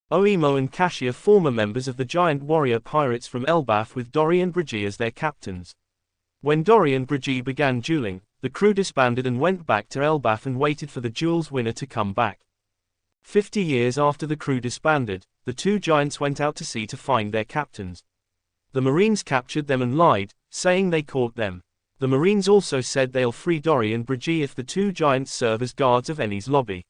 Oimo and Kashi are former members of the giant warrior pirates from Elbaf with Dory and Bri as their captains. When Dory and Bri began dueling, the crew disbanded and went back to Elbaf and waited for the duel's winner to come back. 50 years after the crew disbanded, the two giants went out to sea to find their captains. The Marines captured them and lied, saying they caught them. The Marines also said they'll free Dory and Bri if the two giants serve as guards of Eni's lobby.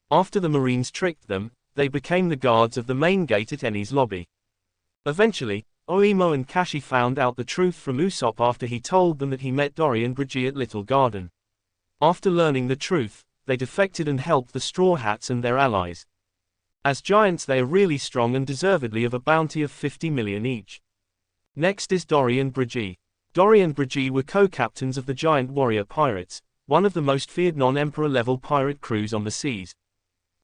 After the Marines tricked them, they became the guards of the main gate at Eni's lobby. Eventually, Oimo and Kashi found out the truth from Usopp after he told them that he met Dory and Bri at Little Garden. After learning the truth, they defected and helped the Straw Hats and their allies. As giants they are really strong and deservedly of a bounty of 50 million each. Next is Dory and Bri. Dory and Bri were co-captains of the giant warrior pirates, one of the most feared non-emperor level pirate crews on the seas.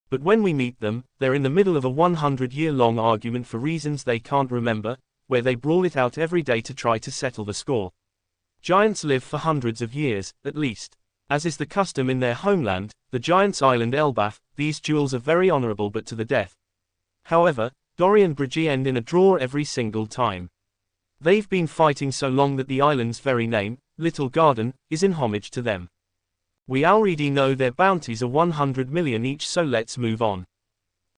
But when we meet them, they're in the middle of a 100-year-long argument for reasons they can't remember, where they brawl it out every day to try to settle the score. Giants live for hundreds of years, at least. As is the custom in their homeland, the giants' island Elbaf, these duels are very honorable but to the death. However, Dory and Bri end in a draw every single time. They've been fighting so long that the island's very name, Little Garden, is in homage to them. We already know their bounties are 100 million each, so let's move on.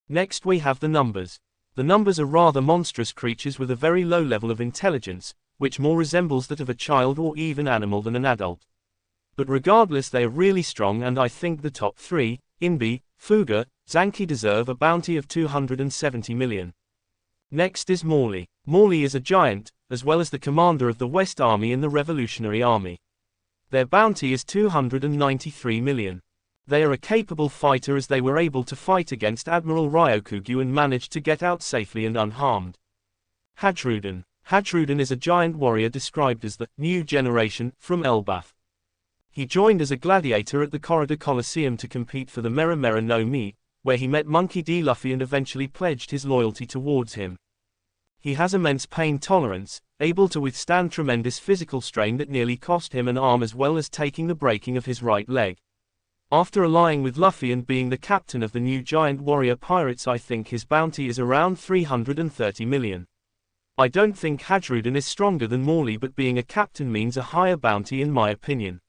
Next we have the numbers. The numbers are rather monstrous creatures with a very low level of intelligence, which more resembles that of a child or even animal than an adult. But regardless they are really strong, and I think the top three, Inbi, Fuga, Zanki, deserve a bounty of 270 million. Next is Moley. Moley is a giant, as well as the commander of the West Army in the Revolutionary Army. Their bounty is 293 million. They are a capable fighter, as they were able to fight against Admiral Ryokugyu and managed to get out safely and unharmed. Hadruden. Hadruden is a giant warrior described as the new generation from Elbaf. He joined as a gladiator at the Corridor Coliseum to compete for the Mera Mera no Mi, where he met Monkey D. Luffy and eventually pledged his loyalty towards him. He has immense pain tolerance, able to withstand tremendous physical strain that nearly cost him an arm, as well as taking the breaking of his right leg. After allying with Luffy and being the captain of the new giant warrior pirates, I think his bounty is around 330 million. I don't think Hadruden is stronger than Moley, but being a captain means a higher bounty in my opinion.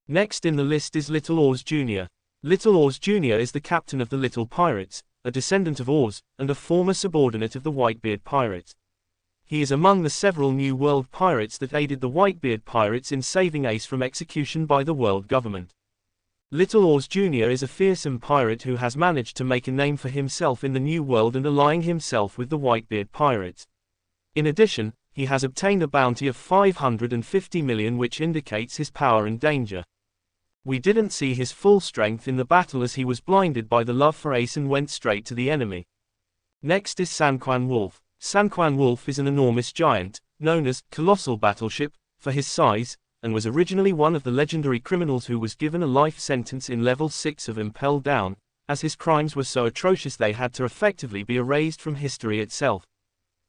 Next in the list is Little ORS Jr. Little ORS Jr. is the captain of the Little Pirates, a descendant of ORS, and a former subordinate of the Whitebeard Pirates. He is among the several New World pirates that aided the Whitebeard Pirates in saving Ace from execution by the world government. Little ORS Jr. is a fearsome pirate who has managed to make a name for himself in the New World and allying himself with the Whitebeard Pirates. In addition, he has obtained a bounty of 550 million, which indicates his power and danger. We didn't see his full strength in the battle, as he was blinded by the love for Ace and went straight to the enemy. Next is Sanquan Wolf. Sanquan Wolf is an enormous giant, known as Colossal Battleship, for his size, and was originally one of the legendary criminals who was given a life sentence in level 6 of Impel Down, as his crimes were so atrocious they had to effectively be erased from history itself.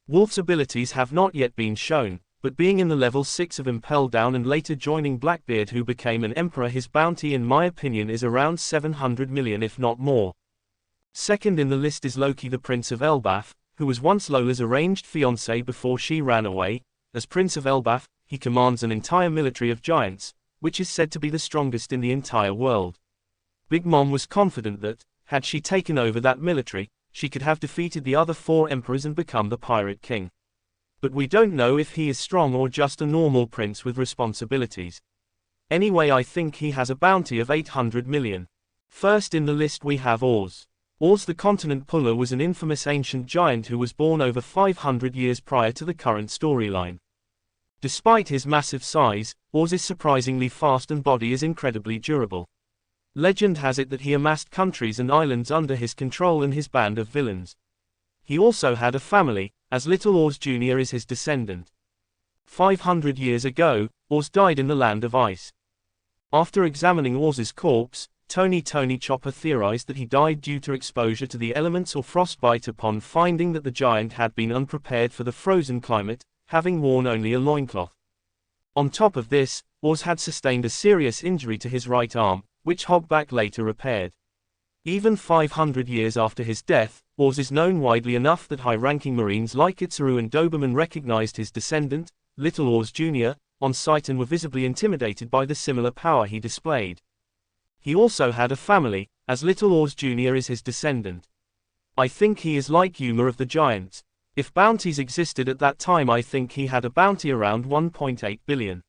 Wolf's abilities have not yet been shown, but being in the level 6 of Impel Down and later joining Blackbeard, who became an emperor, his bounty in my opinion is around 700 million if not more. Second in the list is Loki, the Prince of Elbaf, who was once Lola's arranged fiancé before she ran away. As Prince of Elbaf, he commands an entire military of giants, which is said to be the strongest in the entire world. Big Mom was confident that, had she taken over that military, she could have defeated the other 4 emperors and become the Pirate King. But we don't know if he is strong or just a normal prince with responsibilities. Anyway, I think he has a bounty of 800 million. First in the list we have ORS. ORS the Continent Puller was an infamous ancient giant who was born over 500 years prior to the current storyline. Despite his massive size, ORS is surprisingly fast and body is incredibly durable. Legend has it that he amassed countries and islands under his control and his band of villains. He also had a family, as Little ORS Jr. is his descendant. 500 years ago, ORS died in the Land of Ice. After examining ORS's corpse, Tony Chopper theorized that he died due to exposure to the elements or frostbite upon finding that the giant had been unprepared for the frozen climate, having worn only a loincloth. On top of this, ORS had sustained a serious injury to his right arm, which Hogback later repaired. Even 500 years after his death, ORS is known widely enough that high-ranking Marines like Itzeru and Doberman recognized his descendant, Little ORS Jr., on sight and were visibly intimidated by the similar power he displayed. He also had a family, as Little ORS Jr. is his descendant. I think he is like Yuma of the Giants. If bounties existed at that time, I think he had a bounty around 1.8 billion.